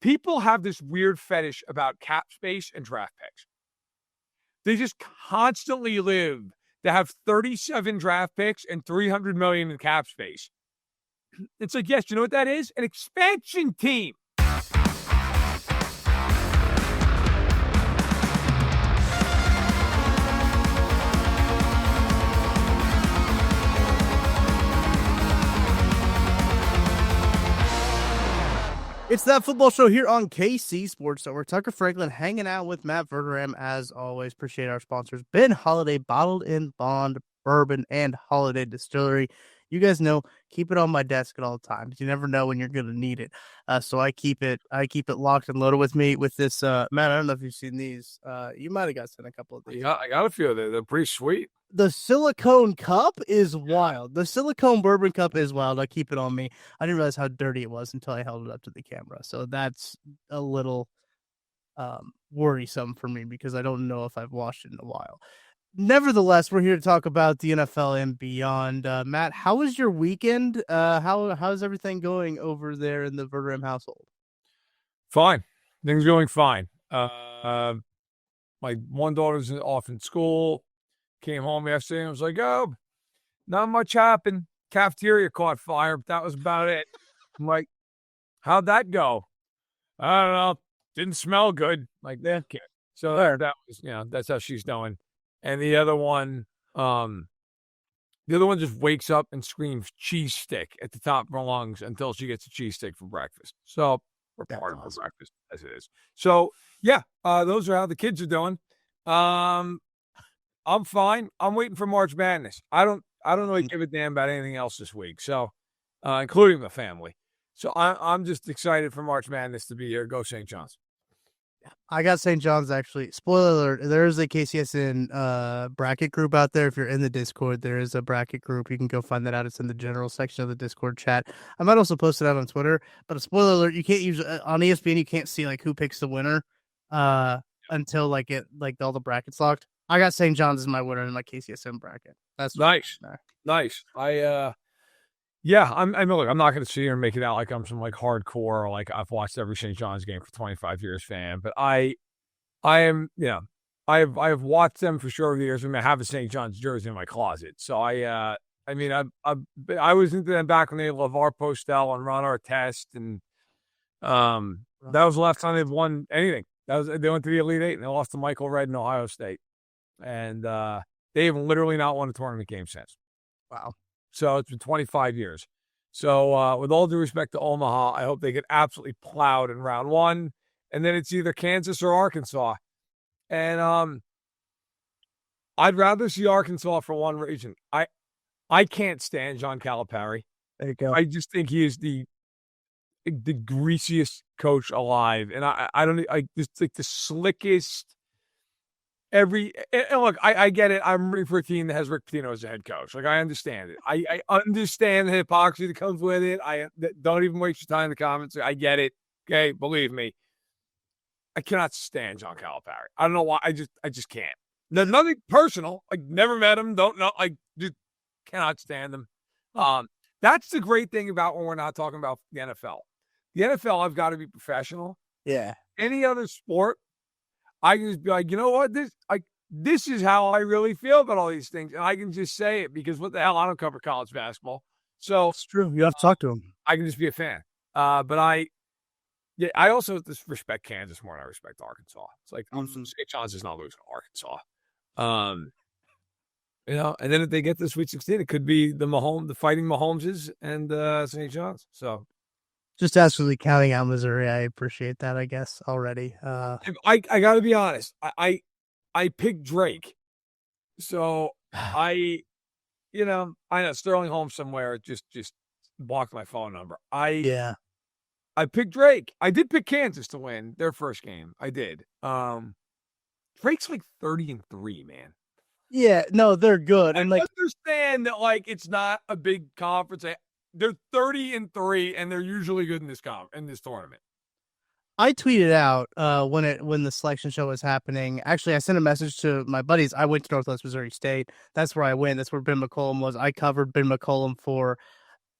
People have this weird fetish about cap space and draft picks. They just constantly live to have 37 draft picks and $300 million in cap space. It's like, yes, you know what that is? An expansion team. It's That Football Show here on KC Sports Network. Tucker Franklin hanging out with Matt Verderame as always. Appreciate our sponsors, Ben Holiday Bottled in Bond Bourbon and Holiday Distillery. You guys know, keep it on my desk at all times. You never know when you're going to need it. So I keep it locked and loaded with me with this. Matt, I don't know if you've seen these. You might have got sent a couple of these. Yeah, I got a few of them. They're pretty sweet. The silicone cup is wild. The silicone bourbon cup is wild. I keep it on me. I didn't realize how dirty it was until I held it up to the camera. So that's a little worrisome for me because I don't know if I've washed it in a while. Nevertheless, we're here to talk about the NFL and beyond. Matt, how was your weekend? How's everything going over there in the Verderame household? Fine. Things going fine. My one daughter's off in school. Came home yesterday and was like, oh, not much happened. Cafeteria caught fire, but that was about it. I'm like, how'd that go? I don't know. Didn't smell good. Like, yeah. So that was, that's how she's doing. And the other one just wakes up and screams cheese stick at the top of her lungs until she gets a cheese stick for breakfast. So we're part of her breakfast as it is. So yeah, those are how the kids are doing. I'm fine. I'm waiting for March Madness. I don't really give a damn about anything else this week. So, including the family. So I'm just excited for March Madness to be here. Go St. John's. I got St. John's actually. Spoiler alert: there is a KCSN bracket group out there. If you're in the Discord, there is a bracket group. You can go find that out. It's in the general section of the Discord chat. I might also post it out on Twitter. But a spoiler alert: you can't use on ESPN. You can't see like who picks the winner until like all the brackets locked. I got St. John's as my winner in my KCSN bracket. That's nice. Nice. I'm not going to sit here and make it out like I'm some like hardcore, like I've watched every St. John's game for 25 years fan, but I am, I've watched them for sure over the years. I have a St. John's jersey in my closet. So I was into them back when they had LeVar Postel and Ron Artest, and that was the last time they've won anything. They went to the Elite Eight and they lost to Michael Redd in Ohio State. And they have literally not won a tournament game since. Wow. So it's been 25 years. So with all due respect to Omaha, I hope they get absolutely plowed in round one. And then it's either Kansas or Arkansas. And I'd rather see Arkansas for one reason. I can't stand John Calipari. There you go. I just think he is the greasiest coach alive. And I just like the slickest. Look, I get it. I'm rooting for a team that has Rick Pitino as the head coach. Like, I understand it. I understand the hypocrisy that comes with it. Don't even waste your time in the comments. I get it. Okay, believe me. I cannot stand John Calipari. I don't know why. I just can't. Nothing personal. Like, never met him. Don't know. Like, just cannot stand him. That's the great thing about when we're not talking about the NFL. The NFL, I've got to be professional. Yeah. Any other sport, I can just be like, you know what? This is how I really feel about all these things. And I can just say it because what the hell? I don't cover college basketball. So it's true. You have to talk to him. I can just be a fan. But I also just respect Kansas more than I respect Arkansas. It's like, St. John's is not losing to Arkansas. And then if they get to the Sweet 16, it could be the fighting Mahomeses and St. John's. So just absolutely counting out Missouri. I appreciate that, I guess, already. I got to be honest. I picked Drake. So I know Sterling Holmes somewhere just blocked my phone number. I picked Drake. I did pick Kansas to win their first game. I did. Drake's like 30-3, man. Yeah, no, they're good. And I understand that it's not a big conference. They're 30-3, and they're usually good in this tournament. I tweeted out when the selection show was happening. Actually, I sent a message to my buddies. I went to Northwest Missouri State. That's where I went. That's where Ben McCollum was. I covered Ben McCollum for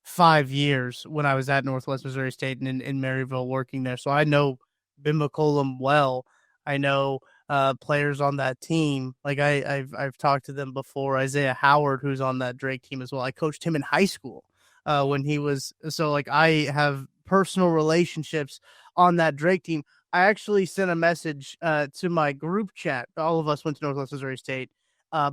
5 years when I was at Northwest Missouri State and in Maryville working there. So I know Ben McCollum well. I know players on that team. Like I've talked to them before. Isaiah Howard, who's on that Drake team as well. I coached him in high school when he was so like I have personal relationships on that Drake team. I actually sent a message to my group chat. All of us went to Northwest Missouri State.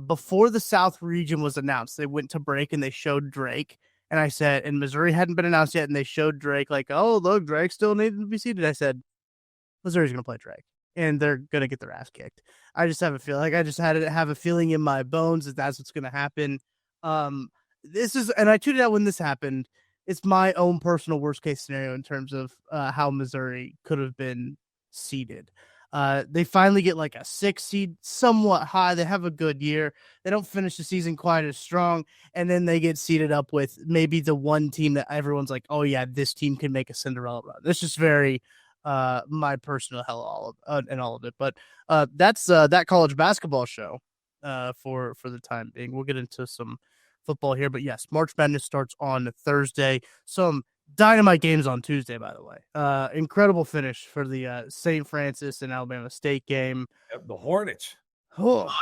Before the South region was announced, they went to break and they showed Drake. And I said, and Missouri hadn't been announced yet, and they showed Drake like, oh, look, Drake still needed to be seated. I said, Missouri's going to play Drake, and they're going to get their ass kicked. I just have a feeling, like I just had to have a feeling in my bones that that's what's going to happen. This is, and I tweeted out when this happened. It's my own personal worst case scenario in terms of how Missouri could have been seeded. They finally get like a 6 seed, somewhat high. They have a good year. They don't finish the season quite as strong, and then they get seeded up with maybe the one team that everyone's like, oh yeah, this team can make a Cinderella run. It's just very my personal hell and all of it. But that's that college basketball show for the time being. We'll get into some football here, but yes, March Madness starts on Thursday. Some dynamite games on Tuesday, by the way. Incredible finish for the St. Francis and Alabama State game. Yep, the Hornets. Oh.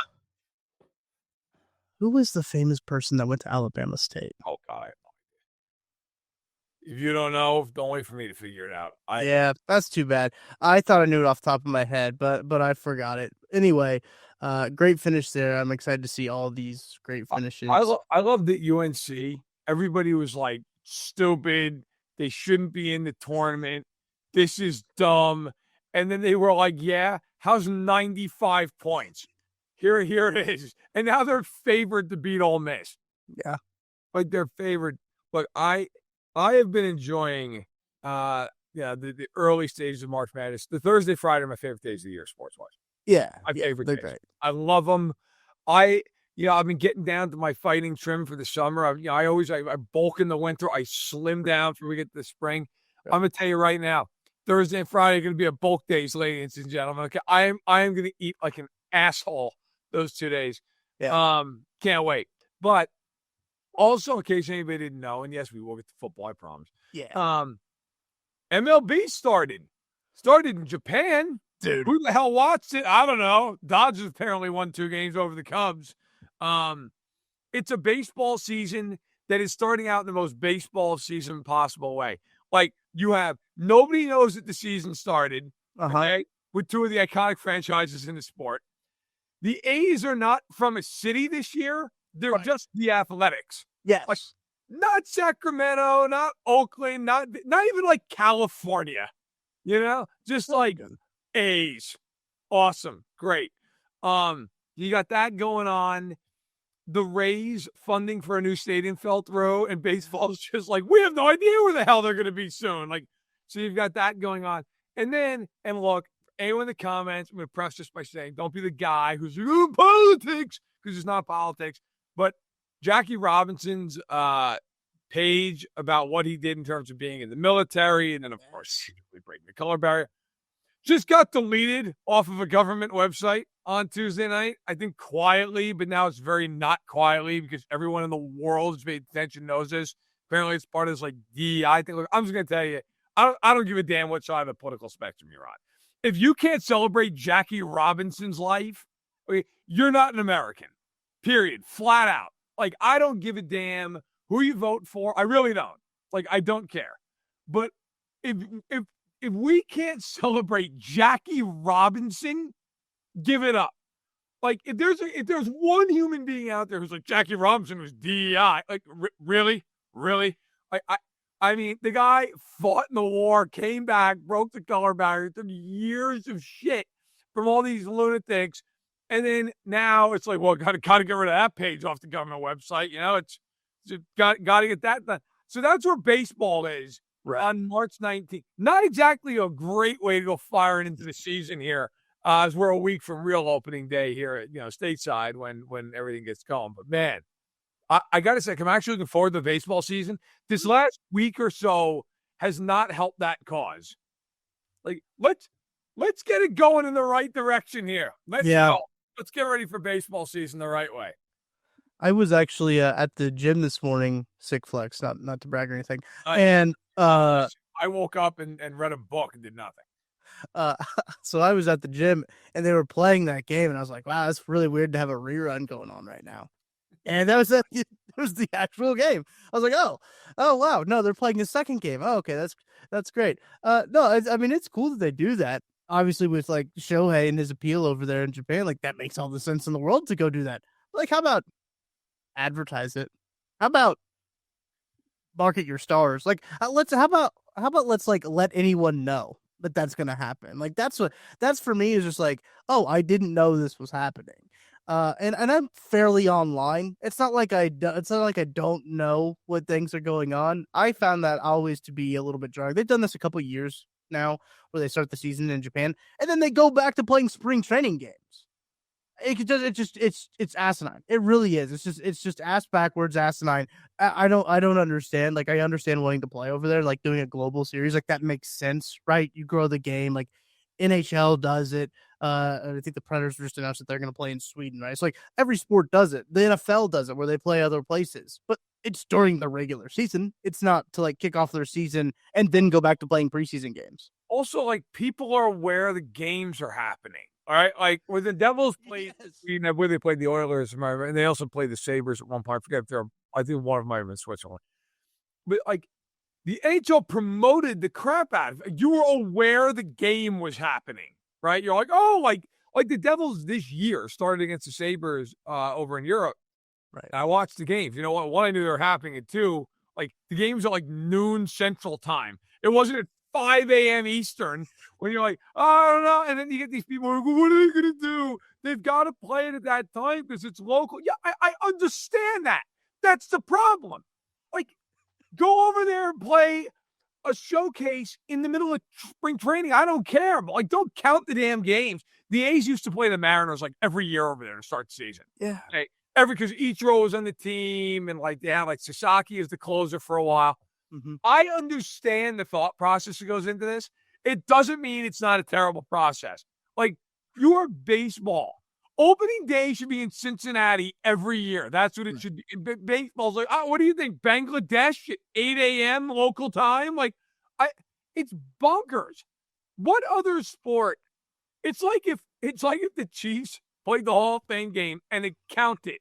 Who was the famous person that went to Alabama State? Oh, God. If you don't know, don't wait for me to figure it out. Yeah, that's too bad. I thought I knew it off the top of my head, but I forgot it. Anyway, great finish there. I'm excited to see all these great finishes. I love that UNC, everybody was like, stupid. They shouldn't be in the tournament. This is dumb. And then they were like, yeah, how's 95 points? Here it is. And now they're favored to beat Ole Miss. Yeah. Like they're favored. Look, I have been enjoying the early stages of March Madness. The Thursday, Friday are my favorite days of the year, sports-wise. Yeah. My favorite days. Great. I love them. I've been getting down to my fighting trim for the summer. I bulk in the winter. I slim down before we get to the spring. Yeah. I'm going to tell you right now, Thursday and Friday are going to be a bulk days, ladies and gentlemen. Okay, I am going to eat like an asshole those 2 days. Yeah. Can't wait. But also, in case anybody didn't know, and yes, we will get to football, I promise. Yeah. MLB started in Japan. Dude, who the hell watched it? I don't know. Dodgers apparently won 2 games over the Cubs. It's a baseball season that is starting out in the most baseball season possible way. Like, you have nobody knows that the season started, okay, with 2 of the iconic franchises in the sport. The A's are not from a city this year. They're just the Athletics. Yes. Like, not Sacramento, not Oakland, not even like California. Just like A's. Awesome. Great. You got that going on. The Rays funding for a new stadium fell through, and baseball's just like, we have no idea where the hell they're going to be soon. Like, so you've got that going on. And look, anyone in the comments, I'm going to press this by saying, don't be the guy who's like, oh, politics, because it's not politics. But Jackie Robinson's page about what he did in terms of being in the military, and then, of course, breaking the color barrier, just got deleted off of a government website on Tuesday night. I think quietly, but now it's very not quietly because everyone in the world who's paid attention knows this. Apparently, it's part of this like DEI thing. Look, I'm just going to tell you, I don't give a damn what side of the political spectrum you're on. If you can't celebrate Jackie Robinson's life, okay, you're not an American. Period. Flat out. Like, I don't give a damn who you vote for. I really don't. Like, I don't care. But if we can't celebrate Jackie Robinson, give it up. Like, if there's one human being out there who's like, Jackie Robinson was DEI, like, really? I mean, the guy fought in the war, came back, broke the color barrier, took years of shit from all these lunatics, and then now it's like, well, got to get rid of that page off the government website. It's got to get that done. So that's where baseball is. Right. On March 19th. Not exactly a great way to go firing into the season here, as we're a week from real opening day here at stateside when everything gets going. But man, I gotta say, I'm actually looking forward to the baseball season. This last week or so has not helped that cause. Like, let's get it going in the right direction here. Let's go. Let's get ready for baseball season the right way. I was actually at the gym this morning, sick flex, not to brag or anything. Uh, And I woke up and read a book and did nothing. uh so I was at the gym and they were playing that game and I was like, wow, that's really weird to have a rerun going on right now. And that was it was the actual game. I was like, oh wow, no, they're playing the second game. Oh, okay, that's great. No, I mean it's cool that they do that. Obviously, with like Shohei and his appeal over there in Japan, like that makes all the sense in the world to go do that. Like, how about advertise it? How about market your stars? Like, let's how about let's like let anyone know that that's gonna happen. Like that's for me is just like, oh, I didn't know this was happening. And I'm fairly online. It's not like I don't know what things are going on. I found that always to be a little bit jarring. They've done this a couple years now, where they start the season in Japan and then they go back to playing spring training games. It's asinine. It really is. It's just ass backwards asinine. I don't understand. Like, I understand wanting to play over there, like doing a global series, like that makes sense, right? You grow the game, like NHL does it. I think the Predators just announced that they're going to play in Sweden, right? It's like every sport does it. The NFL does it where they play other places, but it's during the regular season. It's not to like kick off their season and then go back to playing preseason games. Also, like, people are aware the games are happening. All right, like when the Devils played, where they played the Oilers, and they also played the Sabres at one point. I forget if they're, I think one of them might have been Switzerland. But like the NHL promoted the crap out of it. You were aware the game was happening, right? You're like, oh, like the Devils this year started against the Sabres over in Europe. Right. And I watched the games. You know what? One, I knew they were happening, and two, like the games are like noon Central Time. It wasn't at 5 a.m. Eastern when you're like, oh, I don't know. And then you get these people who are like, what are they going to do? They've got to play it at that time because it's local. Yeah, I understand that. That's the problem. Like, go over there and play a showcase in the middle of spring training. I don't care. But like, don't count the damn games. The A's used to play the Mariners like every year over there to start the season. Yeah. Hey, because Ichiro was on the team and like they had like Sasaki as the closer for a while. Mm-hmm. I understand the thought process that goes into this. It doesn't mean it's not a terrible process. Like, pure baseball. Opening day should be in Cincinnati every year. That's what it should be. Baseball's like, oh, what do you think? Bangladesh at 8 a.m. local time? Like, it's bonkers. What other sport? It's like if the Chiefs played the Hall of Fame game and it counted.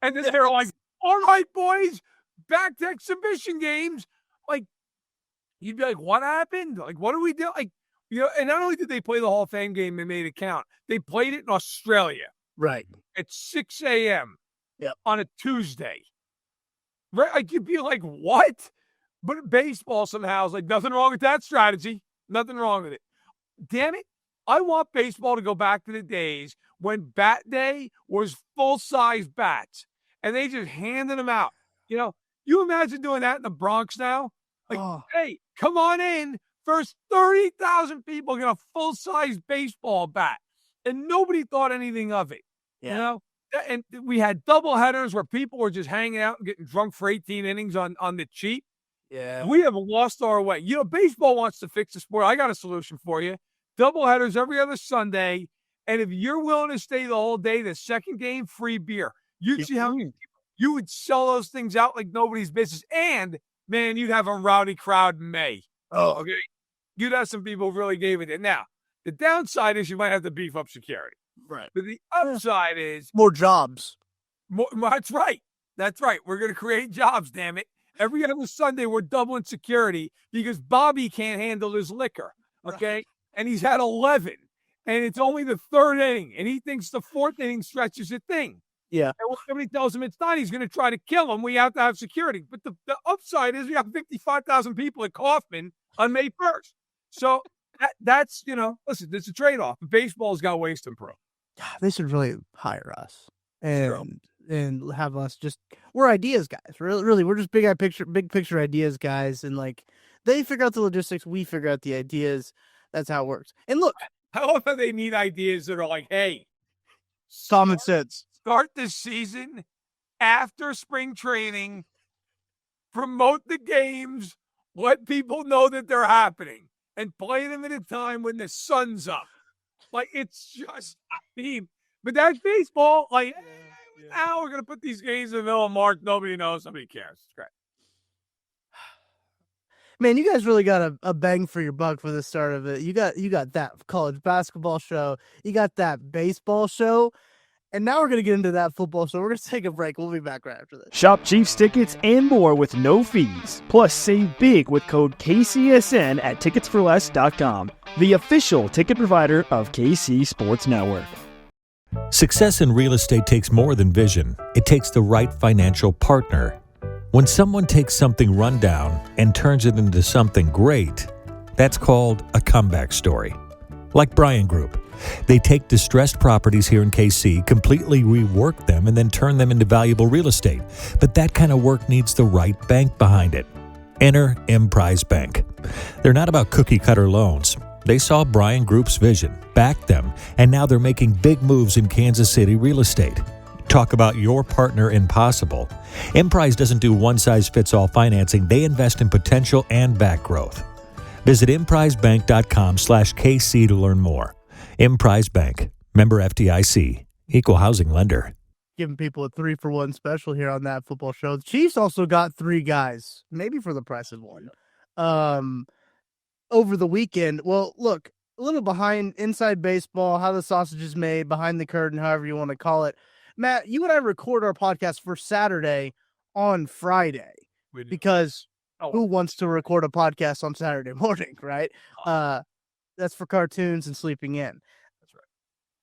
And then they're like, all right, boys, back to exhibition games. Like, you'd be like, what happened? Like, what do we do? Like, you know, and not only did they play the Hall of Fame game and made it count, they played it in Australia. Right. At 6 a.m. Yep. on a Tuesday. Right? Like, you'd be like, what? But baseball somehow is like, nothing wrong with that strategy. Nothing wrong with it. Damn it. I want baseball to go back to the days when bat day was full-size bats and they just handed them out. You know, you imagine doing that in the Bronx now? Like, hey, come on in. First 30,000 people get a full-size baseball bat. And nobody thought anything of it. Yeah. You know? And we had double headers where people were just hanging out and getting drunk for 18 innings on the cheap. Yeah. We have lost our way. You know, baseball wants to fix the sport. I got a solution for you. Double headers every other Sunday. And if you're willing to stay the whole day, the second game, free beer. You'd see how you would sell those things out like nobody's business. And, man, you'd have a rowdy crowd in May. Oh, okay. You'd have some people who really gave it. And now, the downside is you might have to beef up security. Right. But the upside is more jobs. That's right. That's right. We're going to create jobs, damn it. Every other Sunday, we're doubling security because Bobby can't handle his liquor. Okay. Right. And he's had 11. And it's only the third inning. And he thinks the fourth inning stretch is a thing. Yeah. And when somebody tells him it's not, he's going to try to kill him. We have to have security. But the upside is we have 55,000 people at Kauffman on May 1st. So that's, you know, listen, there's a trade-off. Baseball's got ways to improve. They should really hire us and have us just, we're ideas guys. Really, we're just big picture ideas guys. And like, they figure out the logistics, we figure out the ideas. That's how it works. And look, how often they need ideas that are like, hey, common sense. Start the season after spring training, promote the games, let people know that they're happening, and play them at a time when the sun's up. Like, it's just, I mean, but that's baseball. Like, hey, Now we're going to put these games in the middle of March. Nobody knows. Nobody cares. It's great. Man, you guys really got a bang for your buck for the start of it. You got that college basketball show. You got that baseball show. And now we're going to get into that football show. We're going to take a break. We'll be back right after this. Shop Chiefs tickets and more with no fees. Plus, save big with code KCSN at ticketsforless.com, the official ticket provider of KC Sports Network. Success in real estate takes more than vision. It takes the right financial partner. When someone takes something rundown and turns it into something great, that's called a comeback story. Like Bryan Group. They take distressed properties here in KC, completely rework them, and then turn them into valuable real estate. But that kind of work needs the right bank behind it. Enter Emprise Bank. They're not about cookie-cutter loans. They saw Bryan Group's vision, backed them, and now they're making big moves in Kansas City real estate. Talk about your partner in possible. Emprise doesn't do one-size-fits-all financing. They invest in potential and back growth. Visit emprisebank.com/KC to learn more. Emprise Bank, member FDIC, equal housing lender. Giving people a 3-for-1 special here on that football show. The Chiefs also got 3 guys, maybe for the price of 1, over the weekend. Well, look, a little behind inside baseball, how the sausage is made, behind the curtain, however you want to call it. Matt, you and I record our podcast for Saturday on Friday because who wants to record a podcast on Saturday morning, right? That's for cartoons and sleeping in. That's right.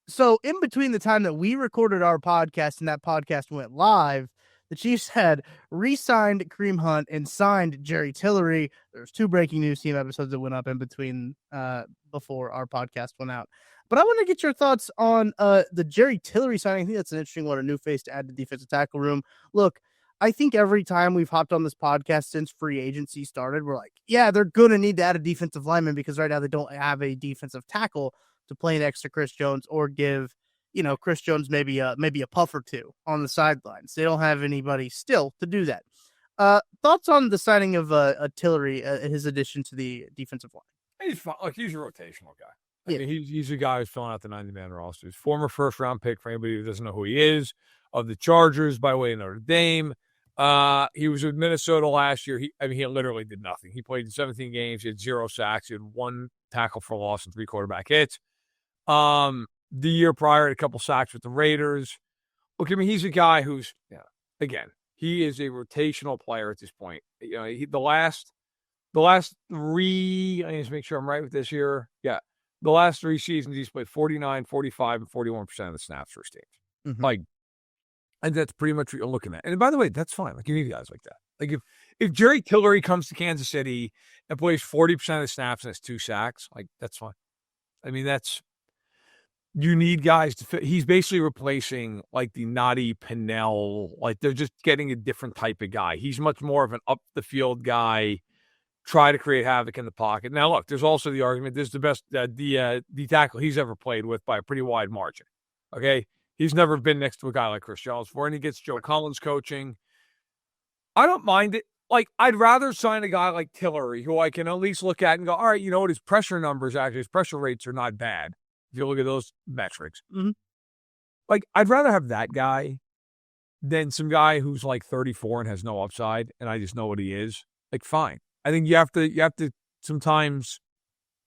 So in between the time that we recorded our podcast and that podcast went live, the Chiefs had re-signed Kareem Hunt and signed Jerry Tillery. There's 2 breaking news team episodes that went up in between before our podcast went out. But I want to get your thoughts on the Jerry Tillery signing. I think that's an interesting one, a new face to add to the defensive tackle room. Look, I think every time we've hopped on this podcast since free agency started, we're like, yeah, they're going to need to add a defensive lineman because right now they don't have a defensive tackle to play next to Chris Jones or give, Chris Jones maybe a puff or 2 on the sidelines. They don't have anybody still to do that. Thoughts on the signing of Tillery, his addition to the defensive line? He's fine. Look, he's a rotational guy. I mean, he's a guy who's filling out the 90-man roster. He's former first-round pick for anybody who doesn't know who he is, of the Chargers by way of Notre Dame. He was with Minnesota last year. He literally did nothing. He played in 17 games. He had 0 sacks. He had 1 tackle for loss and 3 quarterback hits. The year prior, had a couple sacks with the Raiders. Look, I mean, he's a guy who's, again, he is a rotational player at this point. The last 3, I need to make sure I'm right with this here. Yeah. The last 3 seasons, he's played 49, 45, and 41% of the snaps for his teams. Mm-hmm. And that's pretty much what you're looking at. And by the way, that's fine. You need guys like that. If Jerry Tillery comes to Kansas City and plays 40% of the snaps and has 2 sacks, that's fine. I mean, you need guys to fit. He's basically replacing the Noddy Pinnell. They're just getting a different type of guy. He's much more of an up the field guy. Try to create havoc in the pocket. Now, look, there's also the argument this is the best the tackle he's ever played with by a pretty wide margin. Okay, he's never been next to a guy like Chris Jones before, and he gets Joe Collins coaching. I don't mind it. I'd rather sign a guy like Tillery, who I can at least look at and go, all right, you know what, his pressure rates are not bad if you look at those metrics. Mm-hmm. I'd rather have that guy than some guy who's 34 and has no upside, and I just know what he is. Fine. I think you have to sometimes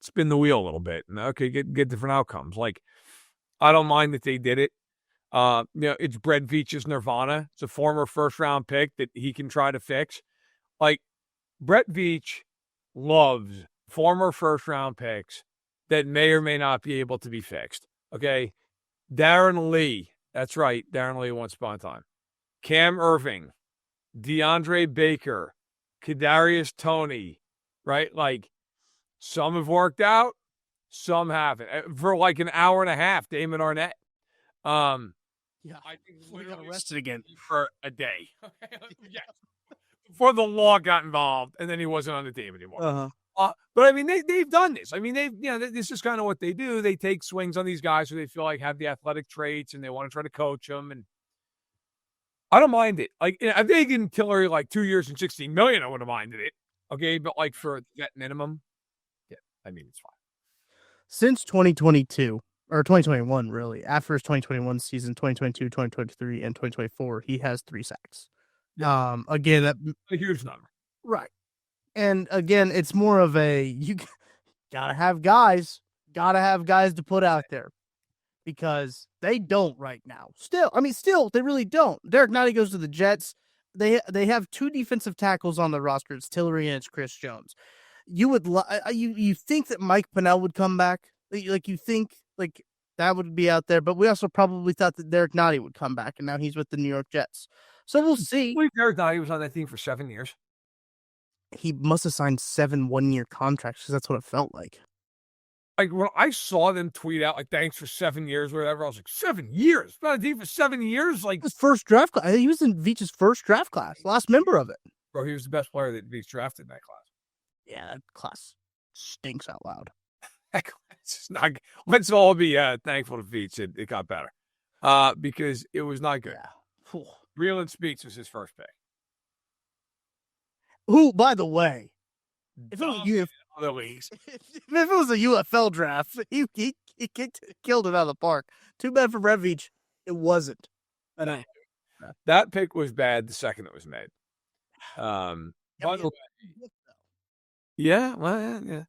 spin the wheel a little bit and get different outcomes. I don't mind that they did it. It's Brett Veach's nirvana. It's a former first-round pick that he can try to fix. Brett Veach loves former first-round picks that may or may not be able to be fixed. Okay, Darren Lee. That's right, Darren Lee once upon a time. Cam Irving, DeAndre Baker, Kadarius Toney, right? Some have worked out, some haven't. For an hour and a half, Damon Arnett. I think we got arrested again for a day. Yeah. Before the law got involved, and then he wasn't on the team anymore. Uh-huh. But I mean, they've done this. I mean, this is kind of what they do. They take swings on these guys who they feel have the athletic traits, and they want to try to coach them. And I don't mind it. If they can Tillery 2 years and $16 million, I wouldn't have minded it. Okay, but for that minimum, yeah, I mean, it's fine. Since 2022, or 2021, really. After his 2021 season, 2022, 2023, and 2024, he has 3 sacks. Again, that A huge number. right. And again, it's more of a you gotta have guys to put out there because they don't right now. Still, they really don't. Derek Knighty goes to the Jets. They have 2 defensive tackles on the roster. It's Tillery and it's Chris Jones. You would you think that Mike Pennell would come back? Like you think like that would be out there, but we also probably thought that Derek Knighty would come back, and now he's with the New York Jets. So we'll see. I believe Derek Knighty was on that team for 7 years. He must have signed 7 one-year contracts because that's what it felt like. Like when I saw them tweet out like thanks for 7 years or whatever, I was like 7 years, not a team for 7 years. Like his first draft class. He was in Veach's first draft class, last member of it. Bro, he was the best player that Veach drafted in that class. Yeah, that class stinks out loud. That class is not. Let's all be thankful to Veach. It got better because it was not good. Yeah. Breland Speaks was his first pick. Who, by the way, if it was other leagues, if it was a UFL draft, he killed it out of the park. Too bad for Brett Veach. It wasn't. That pick was bad the second it was made. By the way, yeah, well, yeah.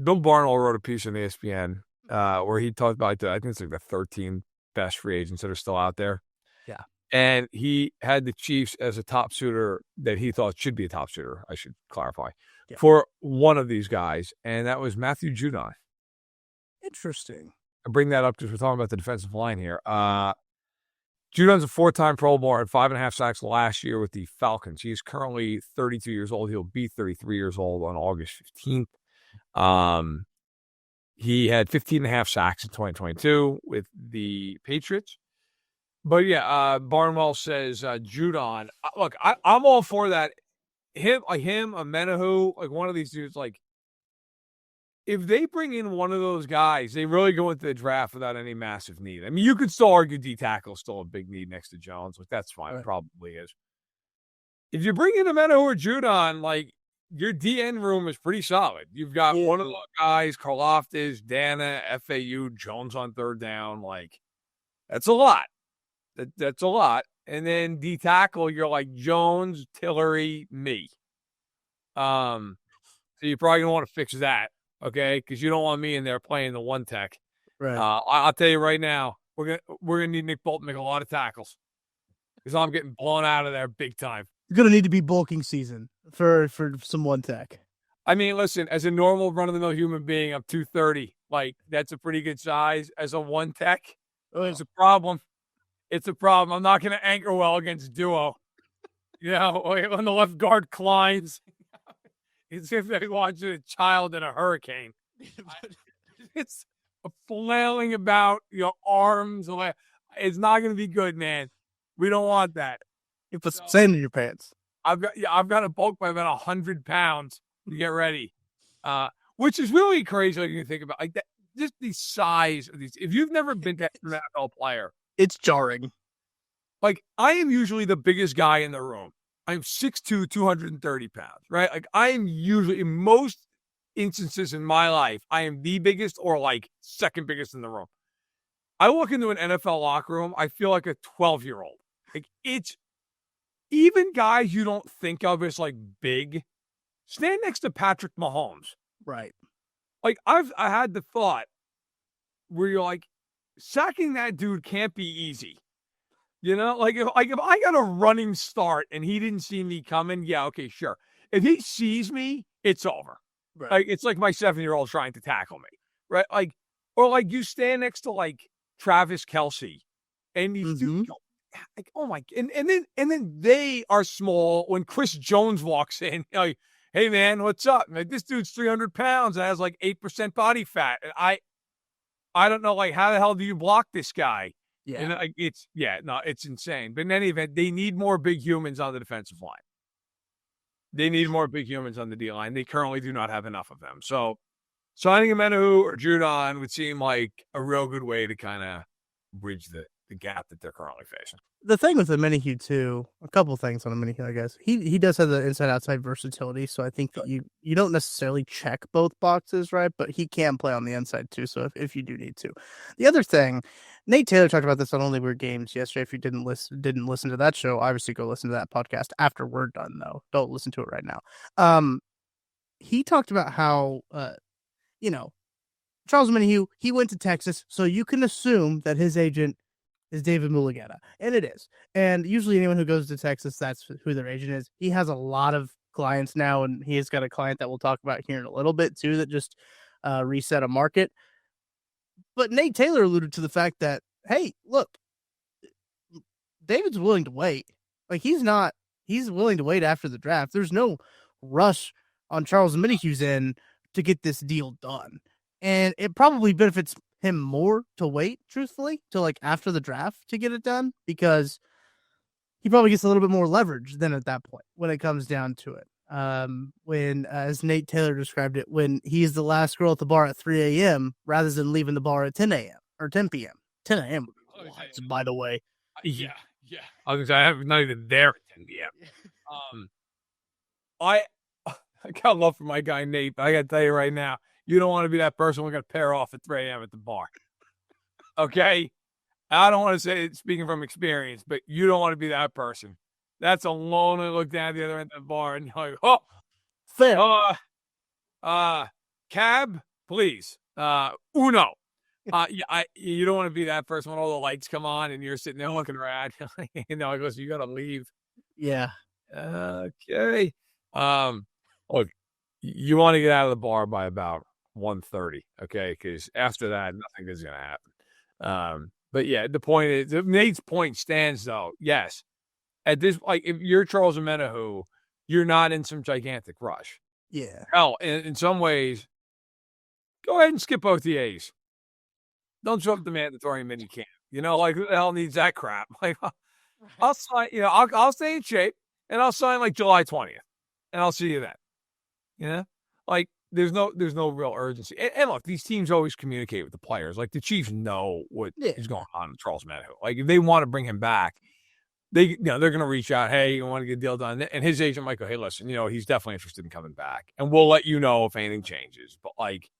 Bill Barnwell wrote a piece on ESPN where he talked about I think it's like the 13 best free agents that are still out there. Yeah. And he had the Chiefs as a top suitor that he thought should be a top suitor, I should clarify, for one of these guys, and that was Matthew Judon. Interesting. I bring that up because we're talking about the defensive line here. Judon's a 4-time Pro Bowler, had 5.5 sacks last year with the Falcons. He's currently 32 years old. He'll be 33 years old on August 15th. He had 15.5 sacks in 2022 with the Patriots. But yeah, Barnwell says Judon. Look, I'm all for that. Him, a Menahu, like one of these dudes. Like, if they bring in one of those guys, they really go into the draft without any massive need. I mean, you could still argue D tackle is still a big need next to Jones. Like that's fine, right. Probably is. If you bring in a Menahu or Judon, like your DN room is pretty solid. You've got one of those guys, Karlaftis, Dana, FAU, Jones on third down. Like that's a lot. That's a lot. And then D tackle, you're like Jones, Tillery, me. So you're probably gonna want to fix that, okay? Because you don't want me in there playing the one tech. Right. I'll tell you right now, we're gonna need Nick Bolton to make a lot of tackles because I'm getting blown out of there big time. You're gonna need to be bulking season for some one tech. I mean, listen, as a normal run-of-the-mill human being, I'm 230. Like that's a pretty good size. As a one tech, it's a problem. It's a problem. I'm not going to anchor well against duo. You know, when the left guard climbs, it's if they watch a child in a hurricane. It's flailing about your arms. It's not going to be good, man. We don't want that. You put some sand in your pants. I've got a bulk by about 100 pounds to get ready, which is really crazy. Like you think about like that, just the size of these. If you've never been to an NFL player. It's jarring. Like, I am usually the biggest guy in the room. I'm 6'2", 230 pounds, right? Like, I am usually, in most instances in my life, I am the biggest or, like, second biggest in the room. I walk into an NFL locker room, I feel like a 12-year-old. Like, it's, even guys you don't think of as, like, big, stand next to Patrick Mahomes. Right. Like, I had the thought where you're like, sacking that dude can't be easy. You know, like if I got a running start and he didn't see me coming, yeah, okay, sure. If he sees me, it's over. Right. Like it's like my 7-year-old trying to tackle me, right? Like, or like you stand next to like Travis Kelce, and these dudes, like, oh my, and then they are small when Chris Jones walks in. Like, hey man, what's up? Like, this dude's 300 pounds and has like 8% body fat, and I don't know, like, how the hell do you block this guy? Yeah. And like, it's insane. But in any event, they need more big humans on the defensive line. They need more big humans on the D line. They currently do not have enough of them. So signing a Menahu or Judon would seem like a real good way to kind of bridge gap that they're currently facing. The thing with the Minihue too, a couple things on the Minihue, I guess. He does have the inside-outside versatility, so I think that you don't necessarily check both boxes, right? But he can play on the inside too, so if you do need to. The other thing, Nate Taylor talked about this on Only Weird Games yesterday. If you didn't listen to that show, obviously go listen to that podcast after we're done, though. Don't listen to it right now. He talked about how Charles Minihue, he went to Texas, so you can assume that his agent is David Mulugeta, and it is. And usually anyone who goes to Texas, that's who their agent is. He has a lot of clients now, and he has got a client that we'll talk about here in a little bit, too, that just reset a market. But Nate Taylor alluded to the fact that, hey, look, David's willing to wait. Like, he's willing to wait after the draft. There's no rush on Charles Minihue's end to get this deal done. And it probably benefits him more to wait, truthfully, till like after the draft to get it done, because he probably gets a little bit more leverage than at that point when it comes down to it. When, as Nate Taylor described it, when he's the last girl at the bar at 3 a.m. rather than leaving the bar at 10 a.m. or 10 p.m. 10 a.m. by the way. Yeah. I was gonna say, I'm not even there at 10 p.m. I got love for my guy Nate, but I gotta tell you right now, you don't want to be that person we're going to pair off at 3 a.m. at the bar. Okay? I don't want to say it speaking from experience, but you don't want to be that person. That's a lonely look down the other end of the bar and you're like, oh, fair. Cab, please. Uno. You don't want to be that person when all the lights come on and you're sitting there looking around. Listen, you got to leave. Yeah. Okay. Look, you want to get out of the bar by about 1:30, okay? Because after that, nothing is going to happen. But yeah, the point is, Nate's point stands though. Yes, at this, like, if you're Charles Omenihu, you're not in some gigantic rush. Yeah. Hell, in some ways, go ahead and skip OTAs. Don't show up the mandatory mini camp. Like, who the hell needs that crap? Like, I'll sign. I'll stay in shape and I'll sign like July 20th, and I'll see you then. Like. There's no real urgency. And look, these teams always communicate with the players. Like, the Chiefs know what is going on with Charles Omenihu. Like, if they want to bring him back, they're going to reach out. Hey, you want to get a deal done? And his agent might go, hey, listen, he's definitely interested in coming back, and we'll let you know if anything changes. But like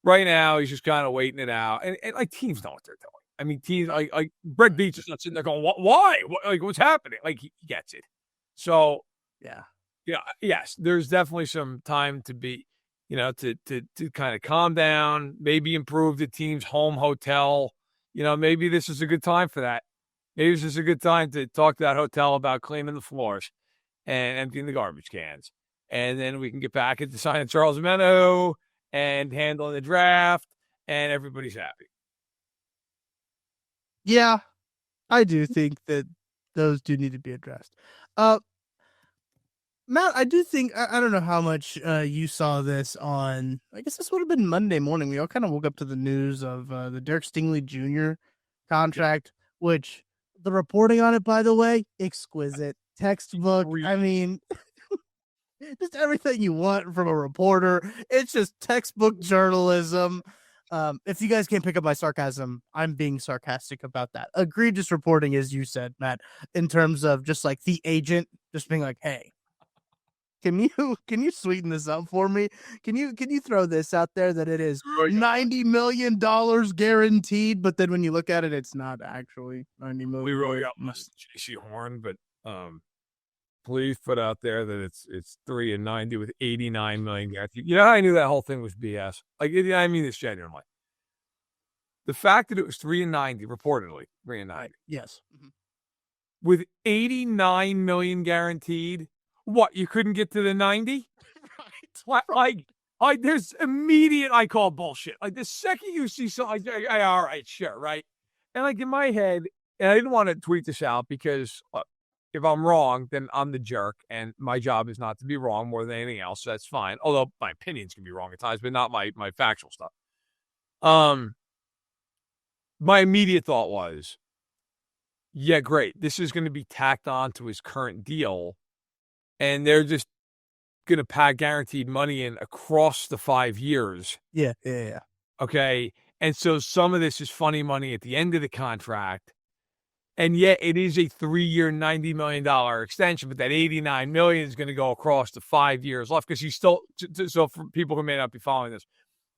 right now, he's just kind of waiting it out. And like, teams know what they're doing. I mean, teams like Brett Beach is not sitting there going, why? Like, what's happening? Like, he gets it. So yes, there's definitely some time to be. To kind of calm down, maybe improve the team's home hotel. Maybe this is a good time for that. Maybe this is a good time to talk to that hotel about cleaning the floors and emptying the garbage cans. And then we can get back into signing Charles Omenihu and handling the draft, and everybody's happy. Yeah, I do think that those do need to be addressed. Matt, I do think, I don't know how much you saw this on, I guess this would have been Monday morning. We all kind of woke up to the news of the Derek Stingley Jr. contract, which the reporting on it, by the way, exquisite. Textbook. I mean, just everything you want from a reporter. It's just textbook journalism. If you guys can't pick up my sarcasm, I'm being sarcastic about that. Egregious reporting, as you said, Matt, in terms of just like the agent just being like, hey, Can you sweeten this up for me? Can you throw this out there that it is $90 million guaranteed, but then when you look at it, it's not actually $90 million. We really got J.C. Horn, but please put out there that it's 3 and 90 with 89 million guaranteed. I knew that whole thing was BS. Like, I mean this genuinely. The fact that it was 3 and 90, reportedly 3 and 90, yes, with 89 million guaranteed. What, you couldn't get to the 90? Right. Like, there's immediate, I call bullshit. Like, the second you see something, all right, sure, right? And like in my head, and I didn't want to tweet this out because if I'm wrong, then I'm the jerk, and my job is not to be wrong more than anything else. So that's fine. Although my opinions can be wrong at times, but not my factual stuff. My immediate thought was, yeah, great. This is going to be tacked on to his current deal. And they're just going to pack guaranteed money in across the 5 years. Yeah. Okay. And so some of this is funny money at the end of the contract. And yet it is a 3-year, $90 million extension, but that $89 million is going to go across the 5 years left because he's still, so for people who may not be following this,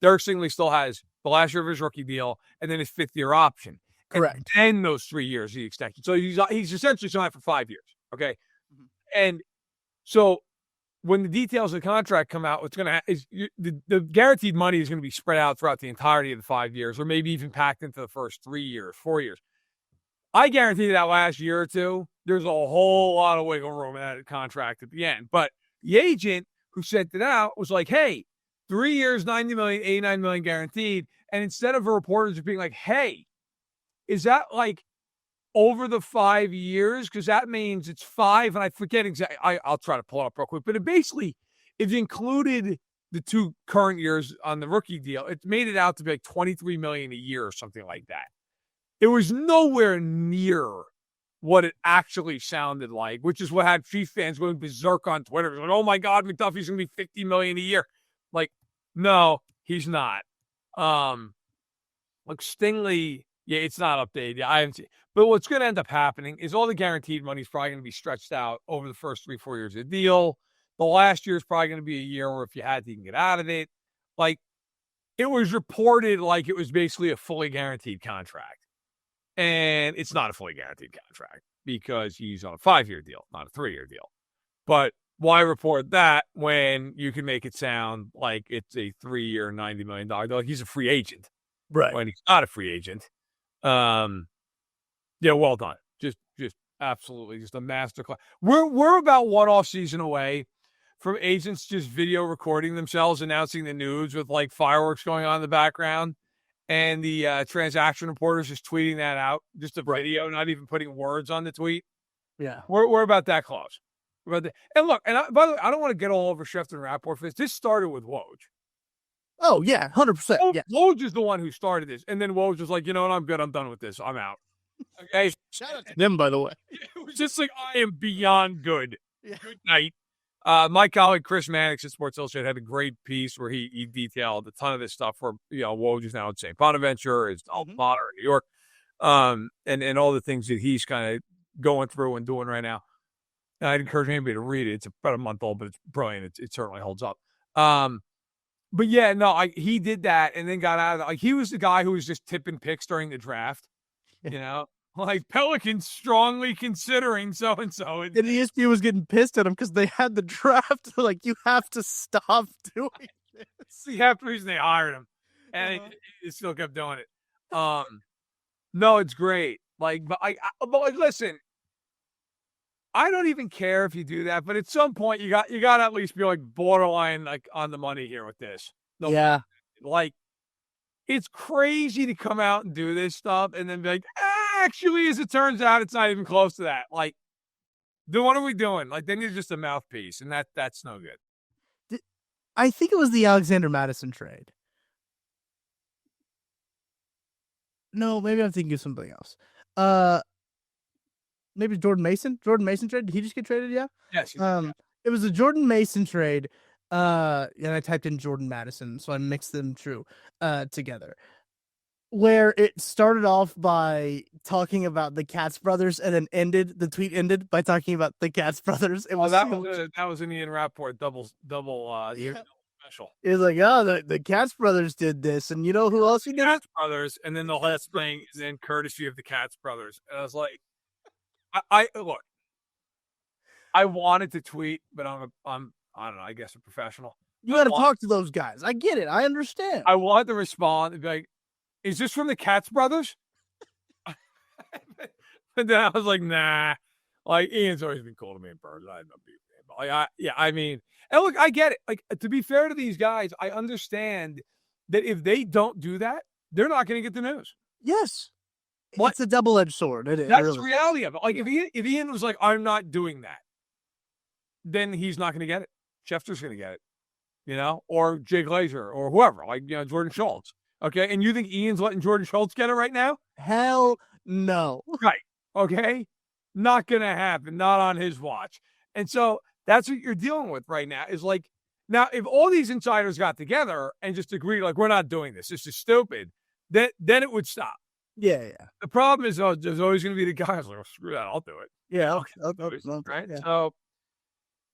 Derek Stingley still has the last year of his rookie deal and then his 5th-year option. Correct. And then those 3 years he extension. So he's essentially signed for 5 years. Okay. Mm-hmm. And so when the details of the contract come out, what's going to the guaranteed money is going to be spread out throughout the entirety of the 5 years, or maybe even packed into the first 3 years, 4 years. I guarantee that last year or two, there's a whole lot of wiggle room in that contract at the end. But the agent who sent it out was like, hey, 3 years, $90 million, $89 million guaranteed. And instead of a reporter just being like, hey, is that like over the 5 years? Because that means it's 5. And I forget exactly. I'll try to pull it up real quick. But if you included the 2 current years on the rookie deal, it made it out to be like $23 million a year or something like that. It was nowhere near what it actually sounded like, which is what had Chief fans going berserk on Twitter. Like, oh my God, McDuffie's going to be $50 million a year. Like, no, he's not. Like Stingley, yeah, it's not updated. I haven't seen. But what's going to end up happening is all the guaranteed money is probably going to be stretched out over the first 3-4 years of the deal. The last year is probably going to be a year where if you had to, you can get out of it. Like, it was reported like it was basically a fully guaranteed contract. And it's not a fully guaranteed contract because he's on a 5-year deal, not a 3-year deal. But why report that when you can make it sound like it's a 3-year, $90 million deal? Like he's a free agent. Right. When he's not a free agent. Yeah, well done. Just absolutely just a masterclass. We're about one offseason away from agents just video recording themselves announcing the news with like fireworks going on in the background. And the transaction reporters just tweeting that out, just a video, not even putting words on the tweet. Yeah. We're about that close. And look, by the way, I don't want to get all over Schefter and Rapport for this. This started with Woj. Oh, yeah, 100%. Yeah. Woj is the one who started this. And then Woj was like, you know what, I'm good. I'm done with this. I'm out. Okay. Shout out to them, by the way. It was just like, I am beyond good. Yeah. Good night. My colleague Chris Mannix at Sports Illustrated had a great piece where he detailed a ton of this stuff for, Woj is now at St. Bonaventure, is alma mater in New York, and all the things that he's kind of going through and doing right now. I'd encourage anybody to read it. It's about a month old, but it's brilliant. It certainly holds up. But yeah, no, he did that and then got out of it. Like he was the guy who was just tipping picks during the draft, Like Pelicans strongly considering so-and-so. And ESPN was getting pissed at him because they had the draft. Like, you have to stop doing this. See, half the reason they hired him. And he still kept doing it. No, it's great. Like, but listen, I don't even care if you do that, but at some point you got to at least be like borderline like on the money here with this. No, yeah. Like, it's crazy to come out and do this stuff and then be like, actually, as it turns out, it's not even close to that. Like, then what are we doing? Like, then you're just a mouthpiece, and that's no good. I think it was the Alexander Madison trade. No, maybe I'm thinking of something else. Maybe Jordan Mason? Jordan Mason trade? Did he just get traded? Yeah? Yes. It was a Jordan Mason trade, and I typed in Jordan Madison, so I mixed them together. Where it started off by talking about the Katz brothers and then the tweet ended by talking about the Katz brothers. It was that was an Ian Rapport double special. It was like, the Katz brothers did this, and you know who else he did? Katz brothers, and then the last thing is in courtesy of the Katz brothers. And I was like, I look, I wanted to tweet, but I'm I don't know, I guess a professional. You got to talk to those guys. I get it. I understand. I wanted to respond and be like, is this from the Katz brothers? But then I was like, nah. Like, Ian's always been cool to me in Birds. I have no beef with him. I mean, and look, I get it. Like, to be fair to these guys, I understand that if they don't do that, they're not going to get the news. Yes. It's a double-edged sword. That's the reality of it. Like, if Ian was like, I'm not doing that, then he's not going to get it. Schefter's going to get it, or Jay Glazer or whoever, like, Jordan Schultz. Okay, and you think Ian's letting Jordan Schultz get it right now? Hell no. Right, okay? Not going to happen, not on his watch. And so that's what you're dealing with right now is like, now, if all these insiders got together and just agreed, like, we're not doing this, this is stupid, then it would stop. Yeah. The problem is, there's always going to be the guys like, screw that, I'll do it. Yeah. Right? Yeah. So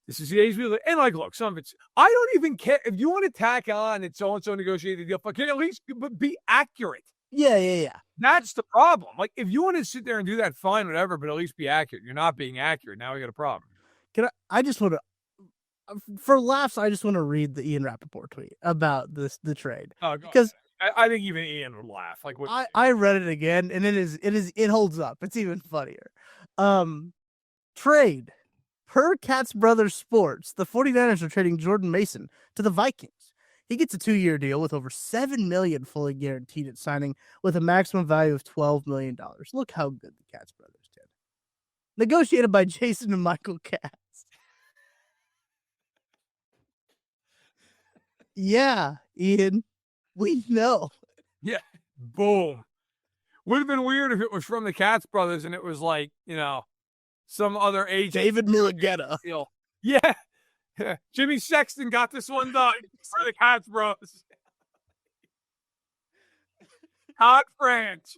this is the age we live. And like, look, some of it's, I don't even care. If you want to tack on that so-and-so negotiated a deal, fucking at least be accurate. Yeah. That's the problem. Like, if you want to sit there and do that, fine, whatever, but at least be accurate. You're not being accurate. Now we got a problem. I just want to, for laughs, I just want to read the Ian Rappaport tweet about the trade. Oh, because I think even Ian would laugh. Like, I read it again, and it holds up. It's even funnier. Trade. Per Katz Brothers Sports, the 49ers are trading Jordan Mason to the Vikings. He gets a 2-year deal with over $7 million fully guaranteed at signing, with a maximum value of $12 million. Look how good the Katz brothers did. Negotiated by Jason and Michael Katz. Yeah, Ian, we know. Yeah, boom. Would have been weird if it was from the Katz brothers and it was like, some other agent. David Mulugeta. Yeah. Jimmy Sexton got this one done for the Katz bros. Todd France.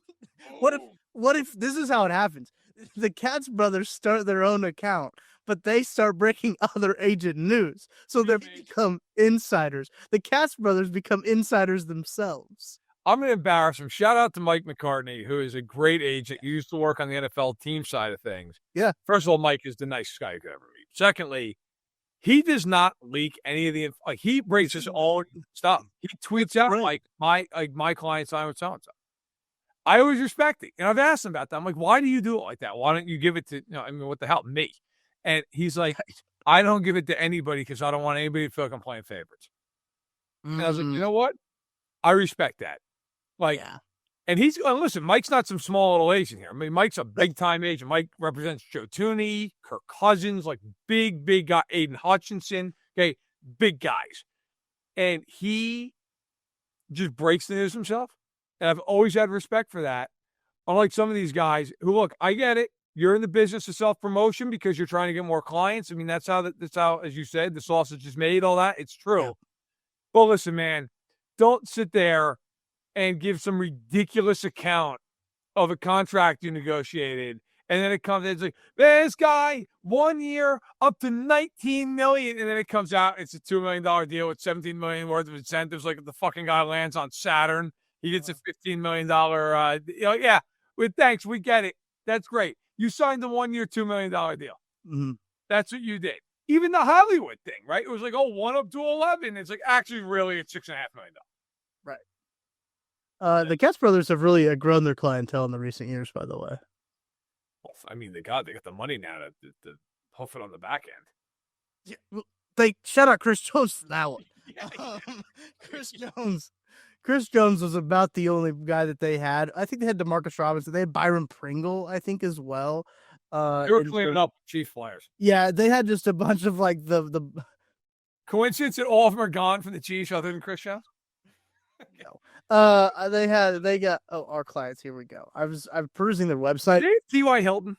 What if this is how it happens? The Katz brothers start their own account, but they start breaking other agent news. So they become insiders. The Katz brothers become insiders themselves. I'm going to embarrass him. Shout out to Mike McCartney, who is a great agent. He used to work on the NFL team side of things. Yeah. First of all, Mike is the nicest guy you could ever meet. Secondly, he does not leak any of the like. He breaks his own stuff. He tweets out like my client signed with so-and-so. I always respect it, and I've asked him about that. I'm like, why do you do it like that? Why don't you give it to what the hell, me? And he's like, I don't give it to anybody because I don't want anybody to feel like I'm playing favorites. And I was like, you know what? I respect that. Like, and listen, Mike's not some small little agent here. I mean, Mike's a big time agent. Mike represents Joe Tooney, Kirk Cousins, like big guy, Aiden Hutchinson. Okay, big guys. And he just breaks the news himself. And I've always had respect for that. Unlike some of these guys who, look, I get it. You're in the business of self-promotion because you're trying to get more clients. I mean, that's how, as you said, the sausage is made, all that. It's true. Yeah. Well, listen, man, don't sit there and give some ridiculous account of a contract you negotiated. And then it's like, this guy, 1 year, up to $19 million. And then it comes out, it's a $2 million deal with $17 million worth of incentives. Like if the fucking guy lands on Saturn, he gets a $15 million, yeah, thanks, we get it. That's great. You signed the 1 year, $2 million deal. Mm-hmm. That's what you did. Even the Hollywood thing, right? It was like, 1 up to 11. It's like, actually, really, it's $6.5 million. Right. The Katz brothers have really grown their clientele in the recent years, by the way. Well, I mean, they got the money now to hoof it on the back end. Yeah, well, they shout out Chris Jones for that one. Chris Jones was about the only guy that they had. I think they had DeMarcus Robinson. They had Byron Pringle, I think, as well. They were cleaning up Chief Flyers. Yeah, they had just a bunch of like the coincidence that all of them are gone from the Chiefs other than Chris Jones. No. They got our clients. Here we go. I'm perusing their website. T.Y. Hilton.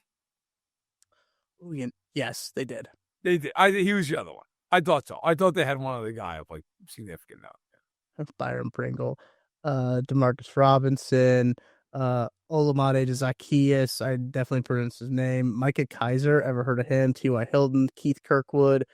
Yes, they did. They did. He was the other one. I thought so. I thought they had one other guy of like significant note. Byron Pringle, DeMarcus Robinson, Olamide Zacchaeus. I definitely pronounced his name. Micah Kaiser. Ever heard of him? T.Y. Hilton, Keith Kirkwood,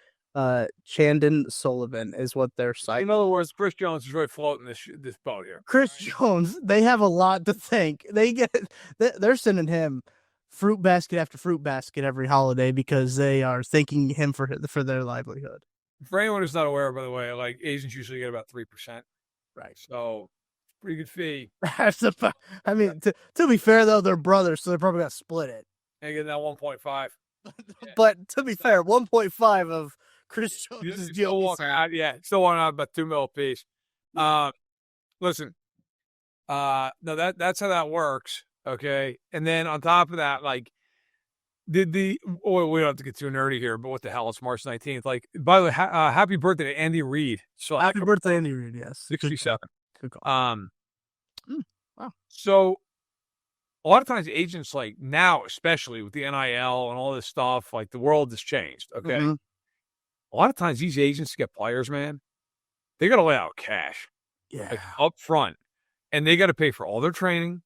Chandon Sullivan is what they're citing. In other words, Chris Jones is really floating this boat here. Chris Jones, they have a lot to thank. They're sending him fruit basket after fruit basket every holiday because they are thanking him for their livelihood. For anyone who's not aware, by the way, like agents usually get about 3%. Right. So pretty good fee. I mean, to be fair though, they're brothers, so they're probably gonna split it. They get that 1.5. But to be fair, 1.5 of Chris Jones' deal. Still walking out about $2 million a piece. Listen, no, that's how that works. Okay, and then on top of that, like, we don't have to get too nerdy here, but what the hell? It's March 19th. Like, by the way, happy birthday to Andy Reid. So happy birthday, Andy Reid. Yes, 67. Good call. Wow. So a lot of times agents, like now, especially with the NIL and all this stuff, like the world has changed. Okay. Mm-hmm. A lot of times these agents get players, man, they got to lay out cash. Yeah. Like, up front. And they got to pay for all their training.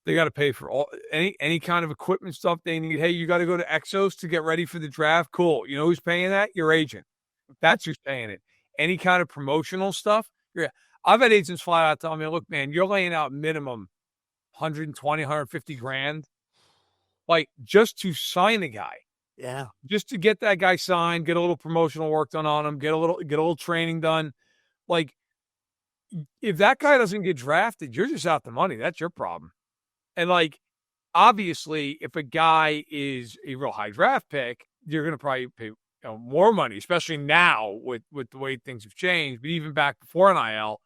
They got to pay for any kind of equipment stuff they need. Hey, you got to go to Exos to get ready for the draft. Cool. You know who's paying that? Your agent. That's who's paying it. Any kind of promotional stuff. Yeah. I've had agents flat out tell me, look, man, you're laying out minimum 120, 150 grand, like just to sign a guy. Yeah. Just to get that guy signed, get a little promotional work done on him, get a little training done. Like, if that guy doesn't get drafted, you're just out the money. That's your problem. And like, obviously, if a guy is a real high draft pick, you're going to probably pay more money, especially now with the way things have changed. But even back before NIL,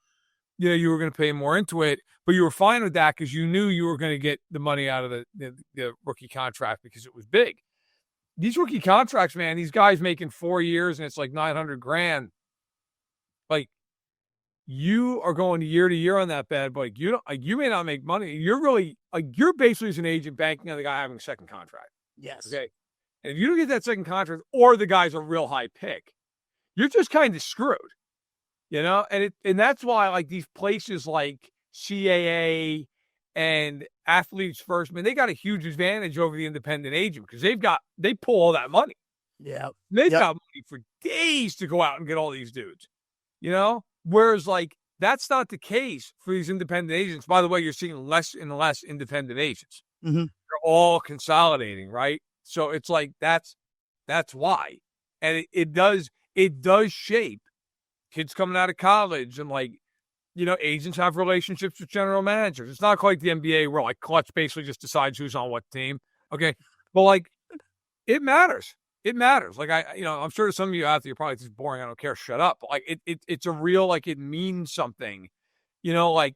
you were going to pay more into it, but you were fine with that because you knew you were going to get the money out of the rookie contract because it was big. These rookie contracts, man, these guys making 4 years and it's like 900 grand. Like, you are going year to year on that bad, but you may not make money. You're really you're basically as an agent banking on the guy having a second contract. Yes. Okay. And if you don't get that second contract, or the guy's a real high pick, you're just kind of screwed. And that's why like these places like CAA and Athletes First, man, they got a huge advantage over the independent agent because they pull all that money. Yeah. They've got money for days to go out and get all these dudes. Whereas like that's not the case for these independent agents. By the way, you're seeing less and less independent agents. Mm-hmm. They're all consolidating, right? So it's like that's why. And it does shape kids coming out of college and like, agents have relationships with general managers. It's not quite the NBA where like Clutch basically just decides who's on what team. Okay. But like it matters. It matters. Like I'm sure some of you out there, you're probably just boring. I don't care. Shut up. But like it's a real, like it means something, T.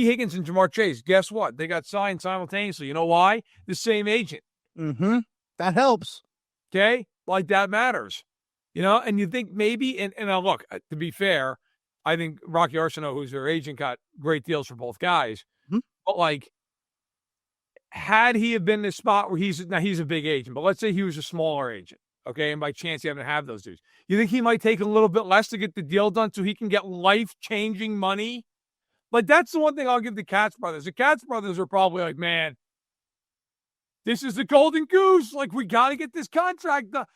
Higgins and Jamar Chase, guess what? They got signed simultaneously. You know why? The same agent. Mm-hmm. That helps. Okay. Like that matters, and you think maybe, and look, to be fair, I think Rocky Arsenault, who's their agent, got great deals for both guys. Mm-hmm. But like, had he have been in this spot where he's a big agent, but let's say he was a smaller agent, okay, and by chance he happened to have those dudes, you think he might take a little bit less to get the deal done so he can get life-changing money? Like, that's the one thing I'll give the Katz brothers. The Katz brothers are probably like, man, this is the golden goose. Like, we got to get this contract done.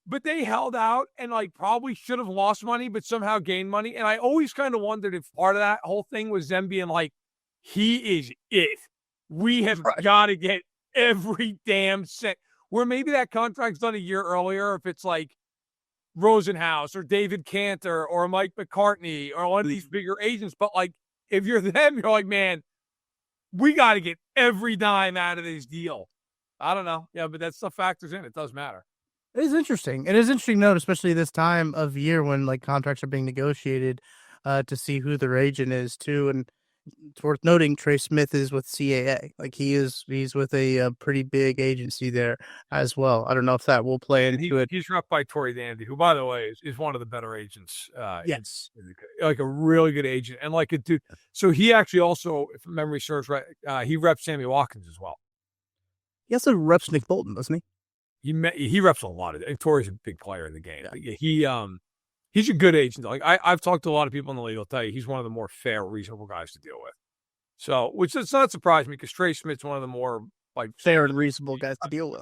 But they held out and like probably should have lost money, but somehow gained money. And I always kind of wondered if part of that whole thing was them being like, he is it. We have got to get every damn cent. Where maybe that contract's done a year earlier, if it's like Rosenhaus or David Cantor or Mike McCartney or one of these bigger agents. But like, if you're them, you're like, man, we got to get every dime out of this deal. I don't know. Yeah, but that stuff factors in. It does matter. It is interesting. It is interesting to note, especially this time of year when like contracts are being negotiated, to see who their agent is too. And it's worth noting Trey Smith is with CAA. Like he's with a pretty big agency there as well. I don't know if that will play into it. He's rep by Tory Dandy, who, by the way, is one of the better agents. Yes, like a really good agent, and like a dude. So he actually also, if memory serves right, he reps Sammy Watkins as well. He also reps Nick Bolton, doesn't he? He reps a lot of it. Tory's a big player in the game. Yeah. But yeah, he's a good agent. Like I've talked to a lot of people in the league. I'll tell you, he's one of the more fair, reasonable guys to deal with. So, which does not surprise me because Trey Smith's one of the more like fair and reasonable guys to deal with.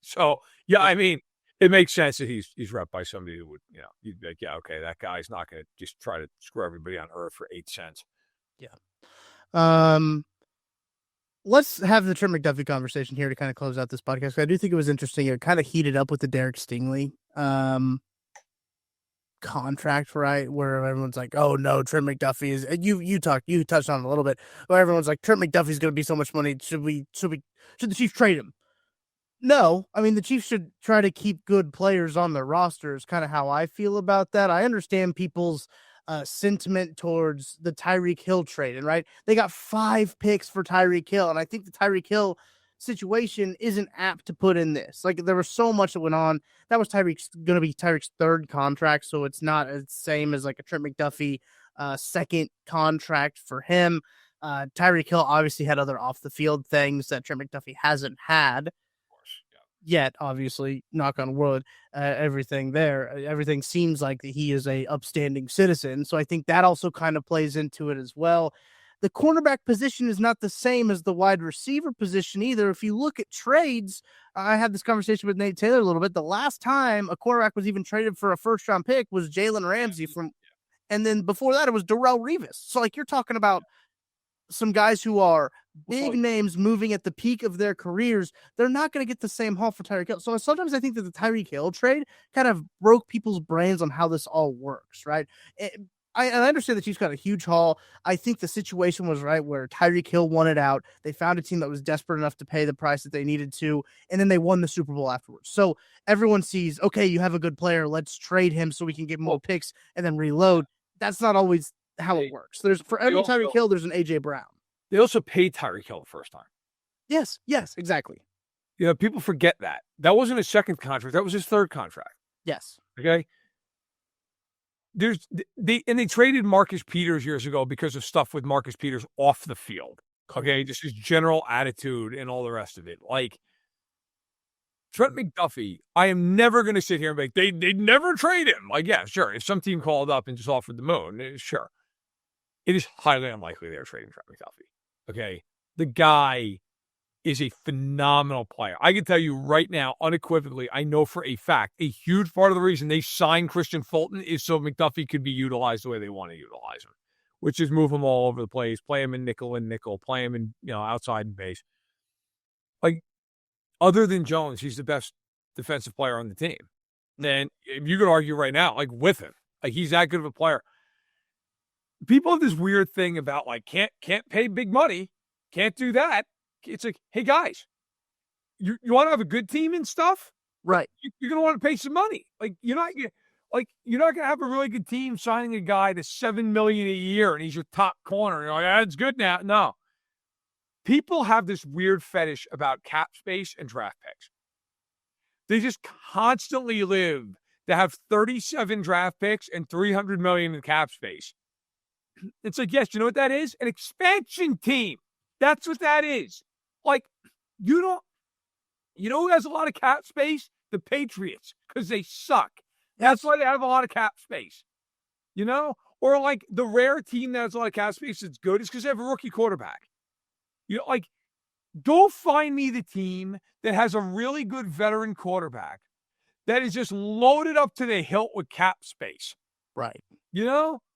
So yeah, I mean, it makes sense that he's repped by somebody who would, you'd be like, yeah, okay, that guy's not going to just try to screw everybody on earth for 8 cents. Yeah. Let's have the Trent McDuffie conversation here to kind of close out this podcast. I do think it was interesting. It kind of heated up with the Derek Stingley contract, right? Where everyone's like, "Oh no, Trent McDuffie is." You touched on it a little bit. Where everyone's like, "Trent McDuffie's going to be so much money. Should the Chiefs trade him?" No, I mean the Chiefs should try to keep good players on their roster. Is kind of how I feel about that. I understand people's sentiment towards the Tyreek Hill trade, and right, they got 5 picks for Tyreek Hill, and I think the Tyreek Hill situation isn't apt to put in this. Like there was so much that went on. That was Tyreek's 3rd contract, so it's not the same as like a Trent McDuffie second contract for him. Tyreek Hill obviously had other off the field things that Trent McDuffie hasn't had yet, obviously, knock on wood. Everything seems like that he is a upstanding citizen, so I think that also kind of plays into it as well. the cornerback position is not the same as the wide receiver position either. If you look at trades, I had this conversation with Nate Taylor a little bit. The last time a quarterback was even traded for a first-round pick was Jalen Ramsey and then before that it was Darrelle Revis. So like you're talking about some guys who are big names moving at the peak of their careers. They're not going to get the same haul for Tyreek Hill. So sometimes I think that the Tyreek Hill trade kind of broke people's brains on how this all works, right? I understand that he's got a huge haul. I think the situation was right where Tyreek Hill wanted out. They found a team that was desperate enough to pay the price that they needed to, and then they won the Super Bowl afterwards. So everyone sees, okay, you have a good player. Let's trade him so we can get more picks and then reload. That's not always how it works. There's for every Tyreek Hill, there's an AJ Brown. They also paid Tyreek Hill the first time. Yes, exactly. You know, people forget that. That wasn't his second contract. That was his third contract. Yes. Okay. They traded Marcus Peters years ago because of stuff with Marcus Peters off the field. Okay, just his general attitude and all the rest of it. Like Trent McDuffie, I am never going to sit here and be like, they'd never trade him. Like, yeah, sure. If some team called up and just offered the moon, sure. It is highly unlikely they're trading Trent McDuffie. Okay, the guy is a phenomenal player. I can tell you right now, unequivocally, I know for a fact, a huge part of the reason they signed Christian Fulton is so McDuffie could be utilized the way they want to utilize him, which is move him all over the place, play him in nickel and nickel, play him in, outside and base. Like, other than Jones, he's the best defensive player on the team. And you could argue right now, like with him, like he's that good of a player. People have this weird thing about like, can't pay big money, can't do that. It's like, hey guys, you want to have a good team and stuff, right? You're gonna want to pay some money. Like you're not gonna have a really good team signing a guy to $7 million a year and he's your top corner. You're like, that's good now. No, people have this weird fetish about cap space and draft picks. They just constantly live to have 37 draft picks and $300 million in cap space. It's like, yes, you know what that is? An expansion team. That's what that is. Like, you know who has a lot of cap space? The Patriots, because they suck. That's why they have a lot of cap space. Or like the rare team that has a lot of cap space that's good is because they have a rookie quarterback. Go find me the team that has a really good veteran quarterback that is just loaded up to the hilt with cap space. Right.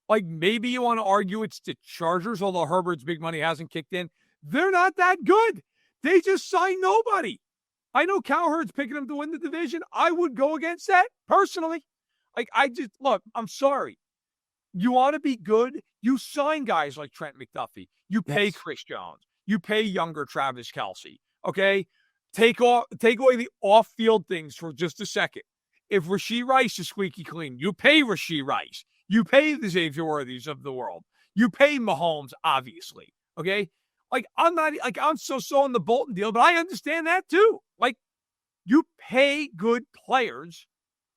Like maybe you want to argue it's the Chargers, although Herbert's big money hasn't kicked in. They're not that good. They just signed nobody. I know Cowherd's picking them to win the division. I would go against that personally. Like look, I'm sorry. You want to be good? You sign guys like Trent McDuffie. You pay Chris Jones. You pay younger Travis Kelce. Okay? Take away the off-field things for just a second. If Rashee Rice is squeaky clean, you pay Rashee Rice. You pay the Xavier Worthies of the world. You pay Mahomes, obviously. Okay? Like, I'm so on the Bolton deal, but I understand that too. Like, you pay good players.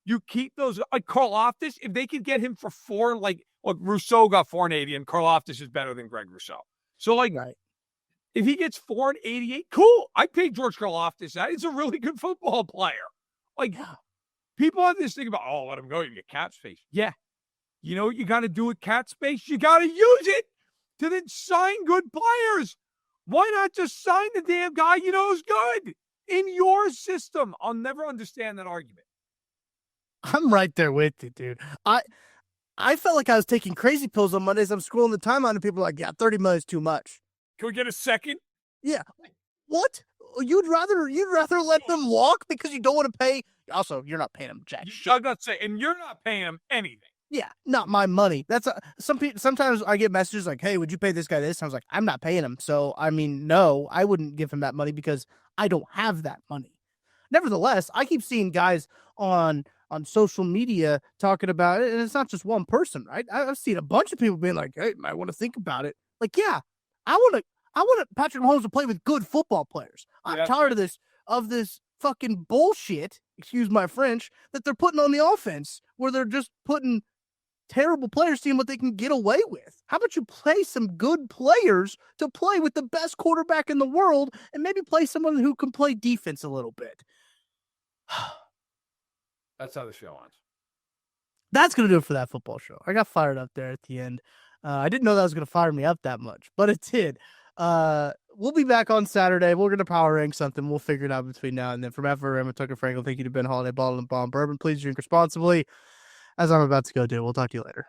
You keep those, like Karlaftis, if they could get him for $4, like Rousseau got $4.80 and Karlaftis is better than Greg Rousseau. So, like, right. If he gets $4.88, cool. I paid George Karlaftis that. He's a really good football player. Like, people have this thing about, let him go. You get cap space. Yeah. You know what you got to do with cap space? You got to use it to then sign good players. Why not just sign the damn guy you know is good in your system? I'll never understand that argument. I'm right there with you, dude. I felt like I was taking crazy pills on Mondays. I'm scrolling the timeline and people are like, yeah, 30 million is too much. Can we get a second? Yeah. What? You'd rather let them walk because you don't want to pay. Also, you're not paying them jack shit. I'm not saying, and you're not paying them anything. Yeah, not my money. That's sometimes I get messages like, "Hey, would you pay this guy this?" I was like, "I'm not paying him." So, I mean, no, I wouldn't give him that money because I don't have that money. Nevertheless, I keep seeing guys on social media talking about it, and it's not just one person, right? I've seen a bunch of people being like, "Hey, I want to think about it." Like, yeah, I want Patrick Mahomes to play with good football players. I'm tired of this fucking bullshit, excuse my French, that they're putting on the offense where they're just putting terrible players, seeing what they can get away with. How about you play some good players to play with the best quarterback in the world and maybe play someone who can play defense a little bit? That's how the show ends. That's going to do it for that football show. I got fired up there at the end. I didn't know that was going to fire me up that much, but it did. We'll be back on Saturday. We're going to power rank something. We'll figure it out between now and then. From Verderame and Tucker Franklin, thank you to Ben Holiday, Bottle and Bomb Bourbon. Please drink responsibly, as I'm about to go do. We'll talk to you later.